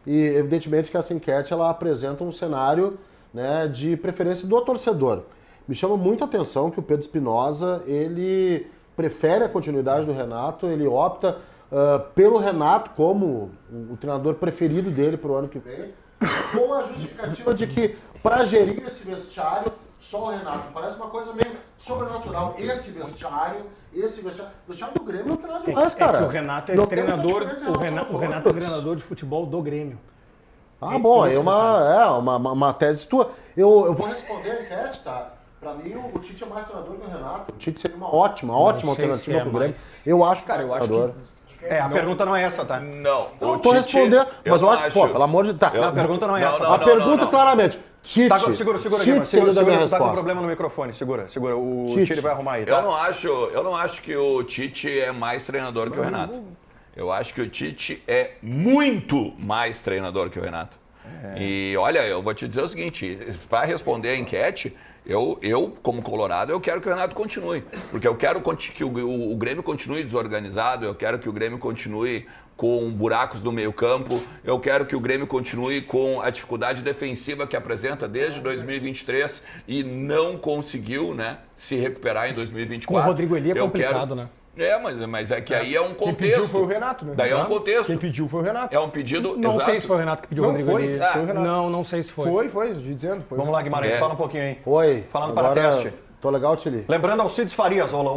E evidentemente que essa enquete ela apresenta um cenário, né, de preferência do torcedor. Me chama muito a atenção que o Pedro Espinosa, ele prefere a continuidade do Renato, ele opta pelo Renato como o treinador preferido dele para o ano que vem, com a justificativa de que para gerir esse vestiário, só o Renato. Parece uma coisa meio sobrenatural. Esse vestiário do Grêmio não tem nada demais, cara. É que o Renato é treinador, o Renato é treinador de futebol do Grêmio. Ah, bom, é uma tese tua. Eu vou responder a enquete, tá? Pra mim, o Tite é mais treinador que o Renato. O Tite seria uma ótima alternativa pro Grêmio. Eu acho, cara, eu acho que... A pergunta não é essa, tá? Não. Eu tô respondendo, mas eu acho, pô, pelo amor de Deus. A pergunta não é essa. A pergunta, claramente, Tite. Segura, tá com problema no microfone. Segura. O Tite vai arrumar aí, tá? Eu não acho que o Tite é mais treinador que o Renato. Eu acho que o Tite é muito mais treinador que o Renato. E olha, eu vou te dizer o seguinte, para responder a enquete, eu, como colorado, eu quero que o Renato continue. Porque eu quero que o Grêmio continue desorganizado, eu quero que o Grêmio continue com buracos no meio-campo, eu quero que o Grêmio continue com a dificuldade defensiva que apresenta desde 2023 e não conseguiu, né, se recuperar em 2024. Com o Rodrigo Eli é complicado, né? Mas é que aí é um contexto. Quem pediu foi o Renato, né? Daí é um contexto. Quem pediu foi o Renato. É um pedido, Não exato. sei se foi o Renato que pediu o Rodrigo Eli. Foi o Renato. Não sei se foi. Foi, dizendo. Foi. Vamos lá, Guimarães, fala um pouquinho aí. Oi. Falando agora, para teste. Tô legal, Tili. Lembrando Alcides Farias. Olá.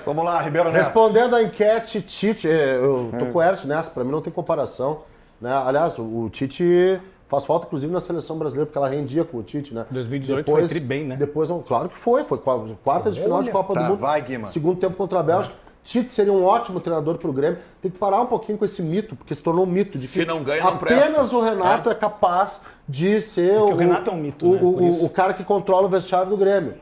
Vamos lá, Ribeiro Neto. Respondendo a enquete, Tite, eu tô com o Ernst nessa, pra mim não tem comparação. Né? Aliás, o Tite faz falta, inclusive, na seleção brasileira, porque ela rendia com o Tite, né? 2018 foi tri bem, né? Depois, claro que foi quartas de final de Copa do Mundo. Vai, Guima. Segundo tempo contra a Bélgica. Tite seria um ótimo treinador pro Grêmio. Tem que parar um pouquinho com esse mito, porque se tornou um mito de que se não ganha, não presta. Apenas o Renato é capaz de ser o Renato é um mito, né? o cara que controla o vestiário do Grêmio.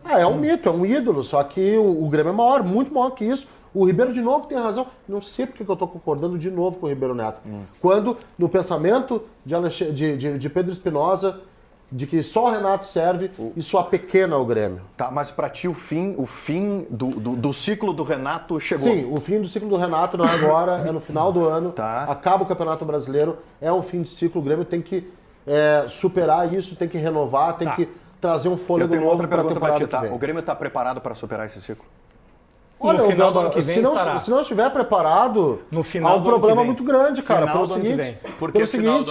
É um mito, é um ídolo, só que o Grêmio é maior, muito maior que isso. O Ribeiro, de novo, tem razão. Não sei porque eu estou concordando de novo com o Ribeiro Neto. Quando, no pensamento de Pedro Espinosa, de que só o Renato serve, isso apequena o Grêmio. Tá, mas para ti o fim do ciclo do Renato chegou. Sim, o fim do ciclo do Renato não é agora, é no final do ano. Tá. Acaba o Campeonato Brasileiro, é um fim de ciclo. O Grêmio tem que superar isso, tem que renovar, tem que trazer um fôlego novo para a temporada que vem. O Grêmio está preparado para superar esse ciclo? Olha, no final do ano que vem se não estiver preparado, no final há um problema muito grande, cara. Final Pelo seguinte,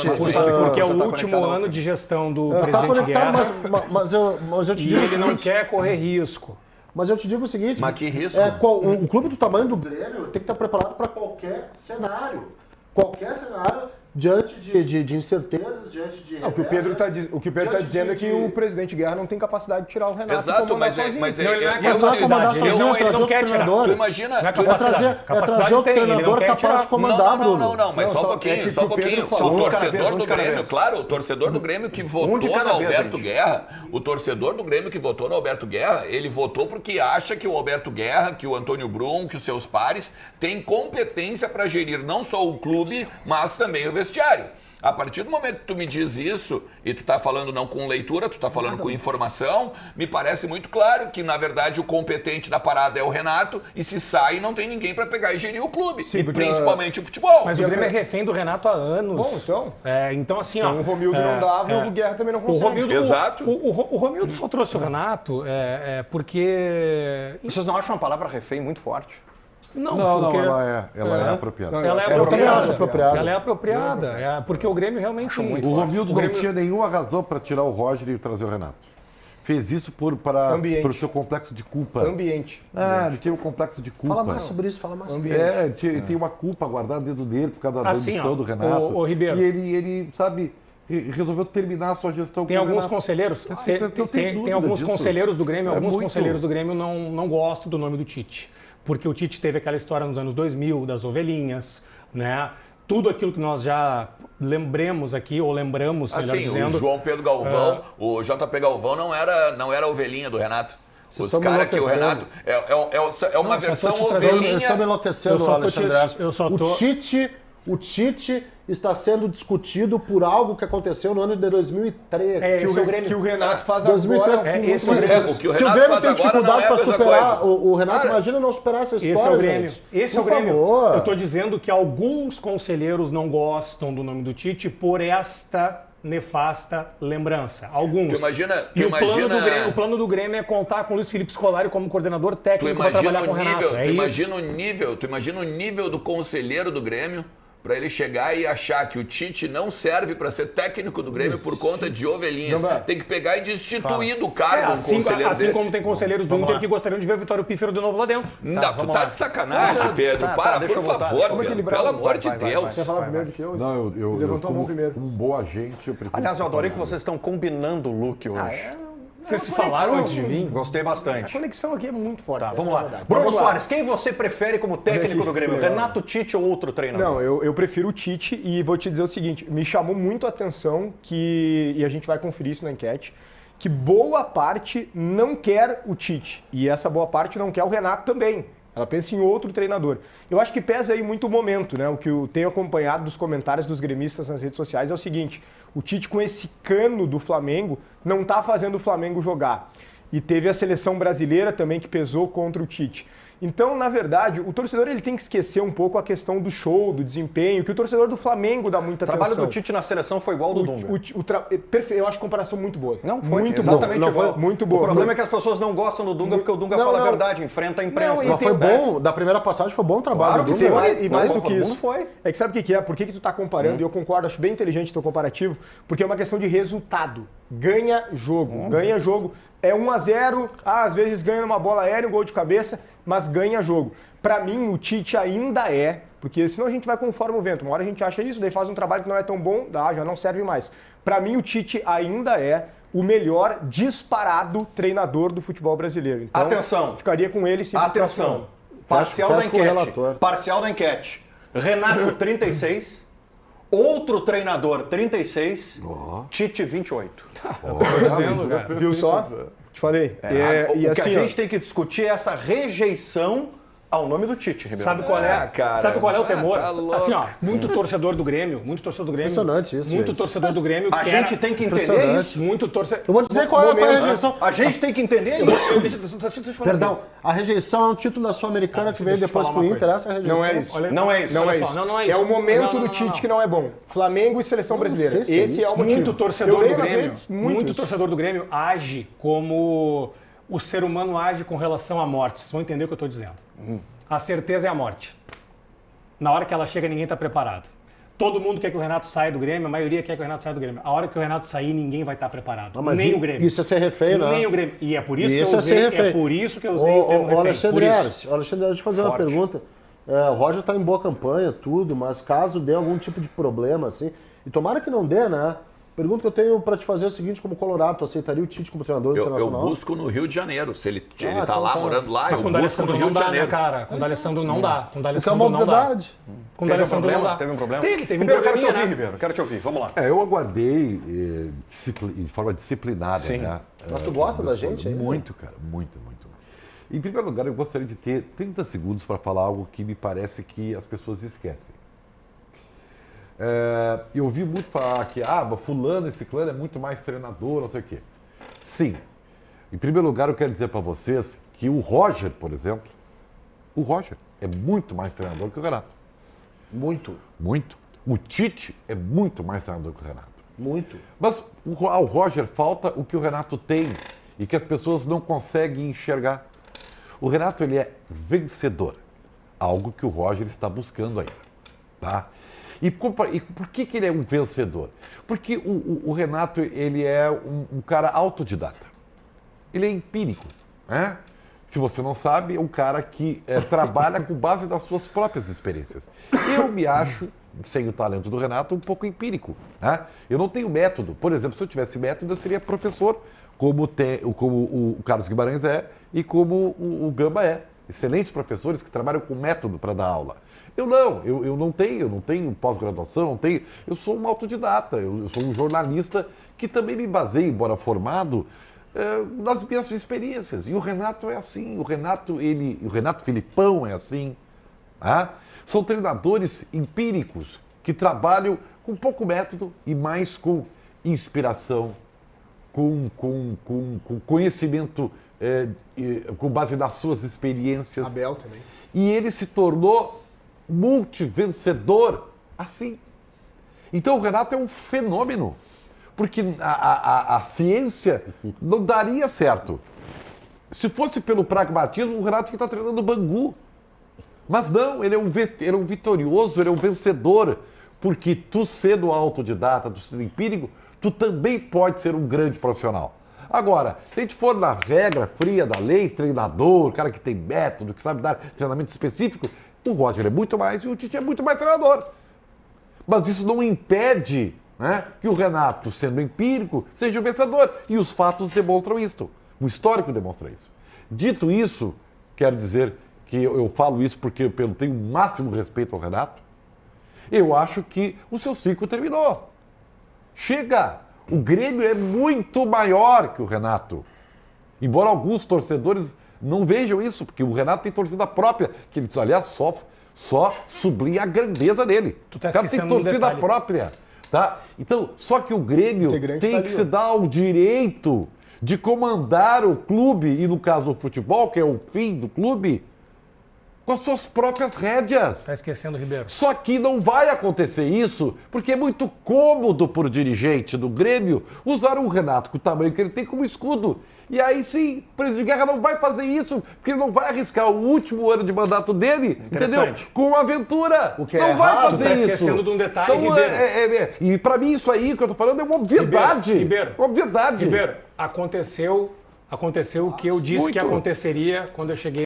porque é o último ano de gestão do presidente Guerra. Mas eu te digo ele não quer correr risco. Mas eu te digo o seguinte... Mas que risco? O clube do tamanho do Grêmio tem que estar preparado para qualquer cenário. Qualquer cenário diante de incertezas, diante de... O que o Pedro está dizendo é que o presidente Guerra não tem capacidade de tirar o Renato. Exato, mas ele não quer tirar. Tu imagina... trazer outro treinador capaz de comandar, Bruno. Não, mas só um pouquinho. O torcedor do Grêmio, claro, o torcedor do Grêmio que votou no Alberto Guerra, o torcedor do Grêmio que votou no Alberto Guerra, ele votou porque acha que o Alberto Guerra, que o Antônio Brum, que os seus pares têm competência para gerir não só o clube, mas também o vestiário. A partir do momento que tu me diz isso, e tu tá falando não com leitura, tu tá falando com informação, me parece muito claro que, na verdade, o competente da parada é o Renato, e se sai, não tem ninguém para pegar e gerir o clube, sim, porque, principalmente o futebol. Mas o Grêmio é refém do Renato há anos. Bom, então. Então, assim, o Romildo não dava, o Guerra também não consegue. Exato. O Romildo só trouxe o Renato porque... Vocês não acham a palavra refém muito forte? Não, ela é apropriada. Eu também acho apropriada. Ela é apropriada, porque o Grêmio realmente... O Romildo não tinha nenhuma razão para tirar o Roger e trazer o Renato. Fez isso por o seu complexo de culpa. Ambiente. Ele tinha um complexo de culpa. Fala mais sobre isso, Ele tem uma culpa guardada dentro dele por causa da demissão do Renato. O Ribeiro. E ele, sabe... resolveu terminar a sua gestão. Tem alguns conselheiros, tem alguns conselheiros do Grêmio, conselheiros do Grêmio não gostam do nome do Tite. Porque o Tite teve aquela história nos anos 2000, das ovelhinhas, né? Tudo aquilo que nós já lembramos aqui, ou lembramos, melhor dizendo. O João Pedro Galvão, o JP Galvão não era a ovelhinha do Renato. Os caras que o Renato... É uma versão ovelhinha... Eles estão me enlouquecendo, Alexandre. O Tite está sendo discutido por algo que aconteceu no ano de 2003. Que o Renato faz 2003, agora. O que o se o Renato Grêmio faz tem agora dificuldade não é a para mesma superar, coisa. o Renato imagina não superar essa história, Esse é o Grêmio. gente. Esse é o Por Grêmio. favor. Eu estou dizendo que alguns conselheiros não gostam do nome do Tite por esta nefasta lembrança. Alguns. O plano do Grêmio é contar com o Luiz Felipe Scolari como coordenador técnico para trabalhar com o Renato. Tu imagina o nível do conselheiro do Grêmio para ele chegar e achar que o Tite não serve para ser técnico do Grêmio por conta de ovelhinhas. Tem que pegar e destituir do cargo um conselheiro assim como tem conselheiros do Inter que gostariam de ver o Vitório Pífero de novo lá dentro. Não, tu tá de sacanagem, Pedro. Por favor, Pedro. Pelo amor de Deus. Você fala primeiro do que eu? Não, eu levantou a mão primeiro. Um bom agente, eu prefiro... Aliás, eu adorei que vocês estão combinando o look hoje. Vocês se falaram antes de vir? Gostei bastante. A conexão aqui é muito forte. Tá, vamos lá. Bruno Soares, quem você prefere como técnico do Grêmio? Renato, Tite ou outro treinador? Não, eu prefiro o Tite e vou te dizer o seguinte, me chamou muito a atenção e a gente vai conferir isso na enquete, que boa parte não quer o Tite e essa boa parte não quer o Renato também. Ela pensa em outro treinador. Eu acho que pesa aí muito o momento, né? O que eu tenho acompanhado dos comentários dos gremistas nas redes sociais é o seguinte, o Tite com esse cano do Flamengo não está fazendo o Flamengo jogar. E teve a seleção brasileira também que pesou contra o Tite. Então, na verdade, o torcedor ele tem que esquecer um pouco a questão do show, do desempenho, que o torcedor do Flamengo dá muita atenção. O trabalho do Tite na seleção foi igual ao do Dunga. Eu acho a comparação muito boa. Não, foi muito exatamente boa. igual. Muito boa. O problema é que as pessoas não gostam do Dunga porque o Dunga fala a verdade, enfrenta a imprensa. Mas foi bom, da primeira passagem foi bom o trabalho do Dunga. E mais do que isso, é que sabe o que é? Por que tu tá comparando? E eu concordo, acho bem inteligente o teu comparativo, porque é uma questão de resultado. Ganha jogo, ganha jogo. É 1-0, às vezes ganha uma bola aérea, um gol de cabeça, mas ganha jogo. Para mim, o Tite ainda é, porque senão a gente vai conforme o vento. Uma hora a gente acha isso, daí faz um trabalho que não é tão bom, já não serve mais. Para mim, o Tite ainda é o melhor disparado treinador do futebol brasileiro. Então, atenção. Ficaria com ele sim. Atenção. Parcial da enquete. Parcial da enquete. Renato, 36. Outro treinador, 36. Tite, 28. Viu só? Te falei. O que a gente tem que discutir é essa rejeição ao nome do Tite, Ribeiro. Sabe qual é o temor? Assim, ó, muito torcedor do Grêmio. Impressionante isso, muito torcedor do Grêmio. A gente tem que entender isso. Muito torcedor. Eu vou dizer qual é a rejeição. A gente tem que entender isso. Perdão, a rejeição é um título da Sul-Americana que veio depois com o Inter, essa é a rejeição. Não é isso. Não é isso. Não é isso. É o momento do Tite que não é bom. Flamengo e Seleção Brasileira. Esse é o motivo. Muito torcedor do Grêmio age como o ser humano age com relação à morte. Vocês vão entender o que eu estou dizendo. A certeza é a morte. Na hora que ela chega, ninguém está preparado. Todo mundo quer que o Renato saia do Grêmio, a maioria quer que o Renato saia do Grêmio. A hora que o Renato sair, ninguém vai estar preparado. Nem o Grêmio. Isso é ser refém, né? Nem o Grêmio. E é por isso que eu usei, o termo refém. Alexandre, deixa eu te fazer uma pergunta. O Roger está em boa campanha, tudo, mas caso dê algum tipo de problema, assim, e tomara que não dê, né? Pergunta que eu tenho para te fazer é o seguinte, como Colorado, tu aceitaria o Tite como treinador internacional? Eu busco no Rio de Janeiro. Se ele tá lá, morando lá, eu busco no Rio de Janeiro. Cara, com o D'Alessandro não dá. Com o D'Alessandro não dá. Com o D'Alessandro não dá. Teve um problema? Teve um Ribeiro, problema. Quero te ouvir, Ribeiro. Quero te ouvir. Vamos lá. Eu aguardei de forma disciplinada. Sim. Né? Mas tu gosta da gente aí? Muito, cara. Muito. Em primeiro lugar, eu gostaria de ter 30 segundos para falar algo que me parece que as pessoas esquecem. Eu ouvi muito falar que fulano e ciclano é muito mais treinador, não sei o quê. Sim. Em primeiro lugar, eu quero dizer para vocês que o Roger, por exemplo, o Roger é muito mais treinador que o Renato. Muito. O Tite é muito mais treinador que o Renato. Muito. Mas ao Roger falta o que o Renato tem e que as pessoas não conseguem enxergar. O Renato, ele é vencedor, algo que o Roger está buscando ainda, tá? E por que ele é um vencedor? Porque o Renato, ele é um cara autodidata. Ele é empírico, né? Se você não sabe, é um cara que trabalha com base das suas próprias experiências. Eu me acho, sem o talento do Renato, um pouco empírico, né? Eu não tenho método. Por exemplo, se eu tivesse método, eu seria professor, como o Carlos Guimarães é e como o Gamba é. Excelentes professores que trabalham com método para dar aula. Eu não tenho pós-graduação, eu sou um autodidata, eu sou um jornalista que também me baseio, embora formado, nas minhas experiências. E o Renato é assim, o Renato Filipão é assim, Tá? São treinadores empíricos que trabalham com pouco método e mais com inspiração, com conhecimento com base nas suas experiências. Abel também. E ele se tornou multivencedor assim. Então o Renato é um fenômeno, porque a ciência não daria certo. Se fosse pelo pragmatismo, o Renato está treinando o Bangu. Mas não, ele é um vitorioso, ele é um vencedor. Porque tu sendo autodidata, tu sendo empírico, tu também pode ser um grande profissional. Agora, se a gente for na regra fria da lei, treinador, cara que tem método, que sabe dar treinamento específico, o Roger é muito mais e o Tite é muito mais treinador. Mas isso não impede, né, que o Renato, sendo empírico, seja o vencedor. E os fatos demonstram isso. O histórico demonstra isso. Dito isso, quero dizer que eu falo isso porque eu tenho o máximo respeito ao Renato. Eu acho que o seu ciclo terminou. Chega! O Grêmio é muito maior que o Renato. Embora alguns torcedores não vejam isso, porque o Renato tem torcida própria, que ele, aliás, só sublinha a grandeza dele. Tu tá o cara tem torcida própria. Tá? Então, só que o Grêmio tem que se dar o direito de comandar o clube, e no caso do futebol, que é o fim do clube, com as suas próprias rédeas. Está esquecendo o Ribeiro. Só que não vai acontecer isso, porque é muito cômodo para o dirigente do Grêmio usar o Renato com o tamanho que ele tem como escudo. E aí sim, o presidente de guerra não vai fazer isso, porque ele não vai arriscar o último ano de mandato dele, entendeu? Com uma aventura. O que não é vai errado, fazer tá isso. esquecendo de um detalhe, então, Ribeiro. E para mim isso aí que eu tô falando é uma obviedade. Ribeiro. Uma obviedade. Ribeiro, aconteceu o que eu disse que aconteceria quando eu cheguei